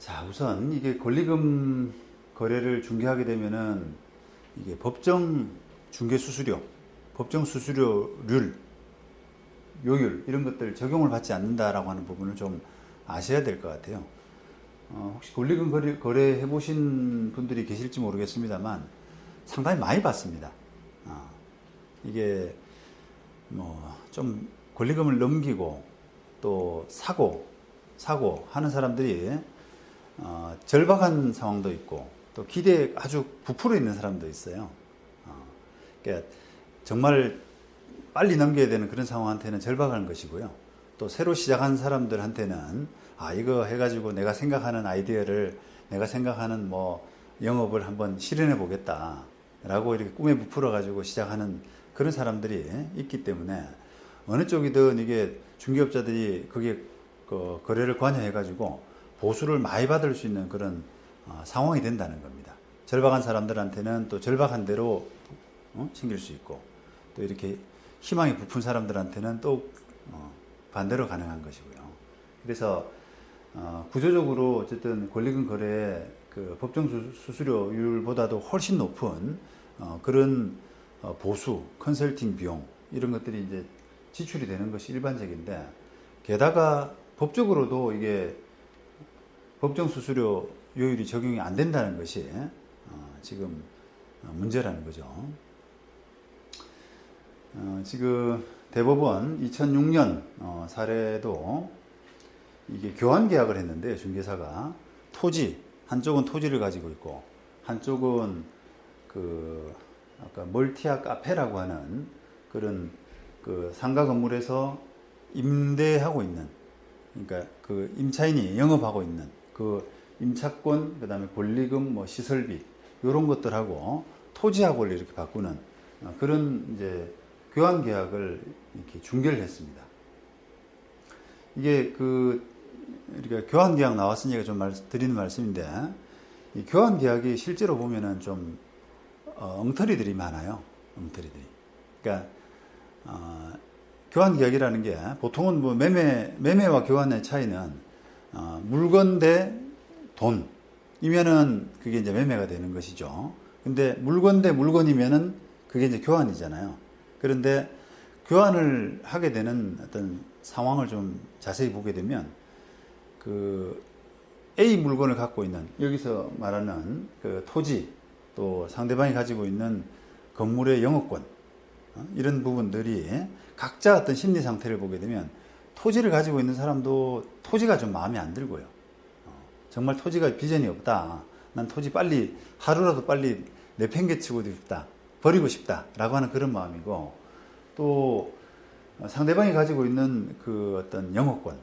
자, 우선 이게 권리금 거래를 중개하게 되면은 이게 법정 중개 수수료, 법정 수수료율, 요율 이런 것들 적용을 받지 않는다라고 하는 부분을 좀 아셔야 될 것 같아요. 혹시 권리금 거래 해보신 분들이 계실지 모르겠습니다만 상당히 많이 받습니다. 이게 뭐 좀 권리금을 넘기고 또 사고 하는 사람들이 절박한 상황도 있고 또 기대에 아주 부풀어 있는 사람도 있어요. 그러니까 정말 빨리 넘겨야 되는 그런 상황한테는 절박한 것이고요. 또 새로 시작한 사람들한테는 이거 해가지고 내가 생각하는 아이디어를 내가 생각하는 뭐 영업을 한번 실현해 보겠다 라고 이렇게 꿈에 부풀어 가지고 시작하는 그런 사람들이 있기 때문에 어느 쪽이든 이게 중개업자들이 그게 거래를 관여해 가지고 보수를 많이 받을 수 있는 그런 상황이 된다는 겁니다. 절박한 사람들한테는 또 절박한 대로 챙길 수 있고 또 이렇게 희망이 부푼 사람들한테는 또 반대로 가능한 것이고요. 그래서 구조적으로 어쨌든 권리금 거래 그 법정 수수료율보다도 훨씬 높은 그런 보수, 컨설팅 비용 이런 것들이 이제 지출이 되는 것이 일반적인데 게다가 법적으로도 이게 법정 수수료 요율이 적용이 안 된다는 것이 지금 문제라는 거죠. 지금 대법원 2006년 사례도 이게 교환 계약을 했는데 중개사가 토지 한쪽은 토지를 가지고 있고 한쪽은 그 아까 멀티아 카페라고 하는 그런 그 상가 건물에서 임대하고 있는 그러니까 그 임차인이 영업하고 있는 그 임차권 그다음에 권리금 뭐 시설비 이런 것들하고 토지하고를 이렇게 바꾸는 그런 이제 교환 계약을 이렇게 중개를 했습니다. 이게 우리가 교환 계약 나왔으니까 좀 드리는 말씀인데 이 교환 계약이 실제로 보면은 좀 엉터리들이 많아요. 엉터리들이. 그러니까 교환 계약이라는 게 보통은 뭐 매매와 교환의 차이는 물건 대 돈이면은 그게 이제 매매가 되는 것이죠. 근데 물건 대 물건이면은 그게 이제 교환이잖아요. 그런데 교환을 하게 되는 어떤 상황을 좀 자세히 보게 되면 그 A 물건을 갖고 있는 여기서 말하는 그 토지 또 상대방이 가지고 있는 건물의 영업권 이런 부분들이 각자 어떤 심리 상태를 보게 되면 토지를 가지고 있는 사람도 토지가 좀 마음에 안 들고요. 정말 토지가 비전이 없다. 난 토지 빨리 하루라도 빨리 내팽개치고 싶다. 버리고 싶다. 라고 하는 그런 마음이고 또 상대방이 가지고 있는 그 어떤 영업권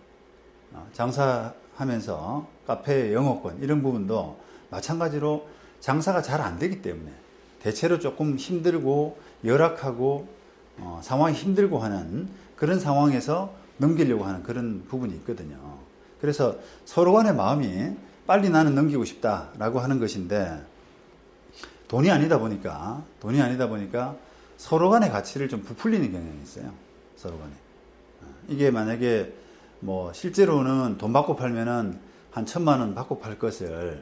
장사하면서 카페의 영업권 이런 부분도 마찬가지로 장사가 잘 안 되기 때문에 대체로 조금 힘들고 열악하고 상황이 힘들고 하는 그런 상황에서 넘기려고 하는 그런 부분이 있거든요. 그래서 서로 간의 마음이 빨리 나는 넘기고 싶다라고 하는 것인데 돈이 아니다 보니까 서로 간의 가치를 좀 부풀리는 경향이 있어요. 서로 간에. 이게 만약에 뭐 실제로는 돈 받고 팔면은 한 1,000만 원 받고 팔 것을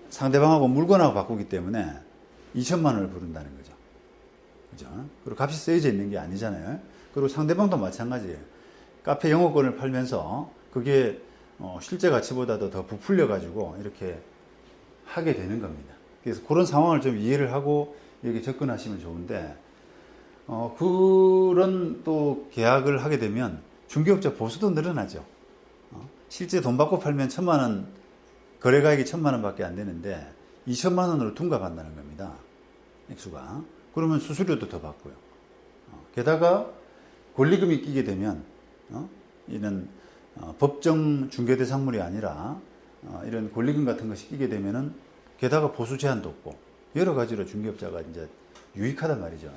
상대방하고 물건하고 바꾸기 때문에 2,000만 원을 부른다는 거죠. 그죠? 그리고 값이 쓰여져 있는 게 아니잖아요. 그리고 상대방도 마찬가지예요. 카페 영업권을 팔면서 그게 실제 가치보다도 더 부풀려 가지고 이렇게 하게 되는 겁니다. 그래서 그런 상황을 좀 이해를 하고 이렇게 접근하시면 좋은데 그런 또 계약을 하게 되면 중개업자 보수도 늘어나죠. 실제 돈 받고 팔면 1,000만 원 거래가액이 1,000만 원밖에 안 되는데 2,000만 원으로 둔갑한다는 겁니다. 액수가. 그러면 수수료도 더 받고요. 게다가 권리금이 끼게 되면 이런 법정 중개대상물이 아니라 이런 권리금 같은 것이 끼게 되면은 게다가 보수 제한도 없고 여러 가지로 중개업자가 이제 유익하단 말이죠.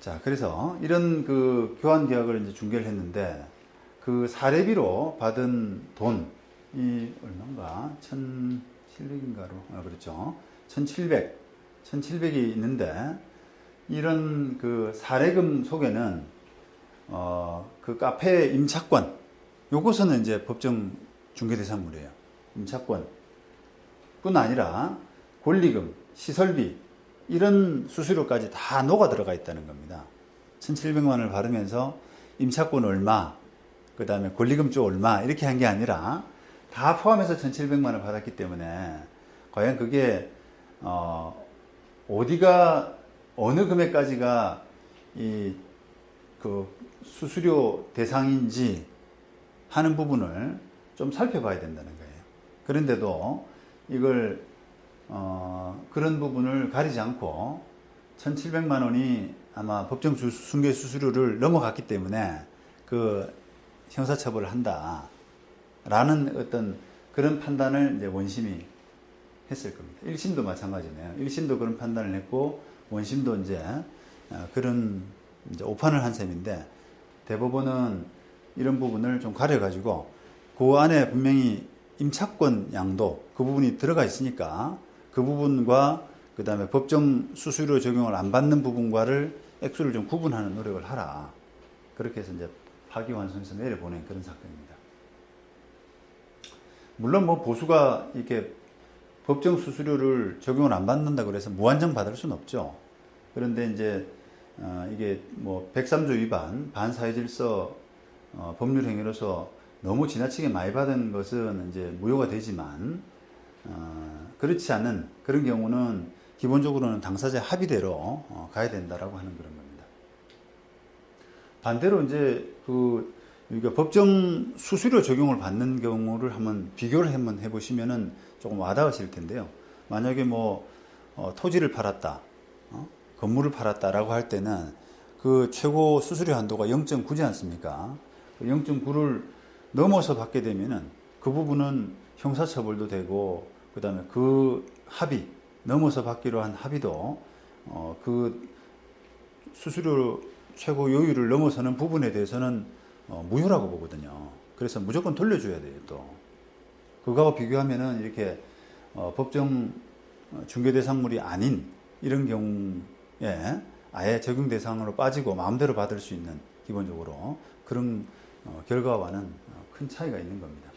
자, 그래서 이런 그 교환 계약을 이제 중개를 했는데 그 사례비로 받은 돈이 얼마인가? 1,700인가로. 그렇죠. 1,700. 1,700이 있는데 이런 그 사례금 속에는 그 카페 임차권 요것은 이제 법정 중개 대상물이에요. 임차권 뿐 아니라 권리금, 시설비 이런 수수료까지 다 녹아 들어가 있다는 겁니다. 1,700만 원을 받으면서 임차권 얼마, 그 다음에 권리금 쪽 얼마 이렇게 한 게 아니라 다 포함해서 1,700만 원을 받았기 때문에 과연 그게 어디가 어느 금액까지가 이 그 수수료 대상인지 하는 부분을 좀 살펴봐야 된다는 거예요. 그런데도 이걸 그런 부분을 가리지 않고 1,700만 원이 아마 법정 중개 수수료를 넘어갔기 때문에 그 형사처벌을 한다라는 어떤 그런 판단을 이제 원심이 했을 겁니다. 1심도 마찬가지네요. 1심도 그런 판단을 했고 원심도 이제 그런 이제 오판을 한 셈인데 대법원은 이런 부분을 좀 가려가지고 그 안에 분명히 임차권 양도 그 부분이 들어가 있으니까 그 부분과 그 다음에 법정 수수료 적용을 안 받는 부분과를 액수를 좀 구분하는 노력을 하라. 그렇게 해서 이제 파기환송해서 내려보낸 그런 사건입니다. 물론 뭐 보수가 이렇게 법정 수수료를 적용을 안 받는다고 해서 무한정 받을 수는 없죠. 그런데 이제 이게 뭐 103조 위반, 반사회질서 법률 행위로서 너무 지나치게 많이 받은 것은 이제 무효가 되지만 그렇지 않은 그런 경우는 기본적으로는 당사자 합의대로 가야 된다라고 하는 그런 겁니다. 반대로 이제 그러니까 법정 수수료 적용을 받는 경우를 한번 비교를 한번 해보시면은 조금 와닿으실 텐데요. 만약에 뭐 토지를 팔았다, 건물을 팔았다라고 할 때는 그 최고 수수료 한도가 0.9지 않습니까? 0.9를 넘어서 받게 되면은 그 부분은 형사처벌도 되고 그 다음에 그 합의 넘어서 받기로 한 합의도 그 수수료 최고 요율을 넘어서는 부분에 대해서는 무효라고 보거든요. 그래서 무조건 돌려줘야 돼요. 또 그거하고 비교하면은 이렇게 법정 중개 대상물이 아닌 이런 경우에 아예 적용 대상으로 빠지고 마음대로 받을 수 있는 기본적으로 그런 결과와는 큰 차이가 있는 겁니다.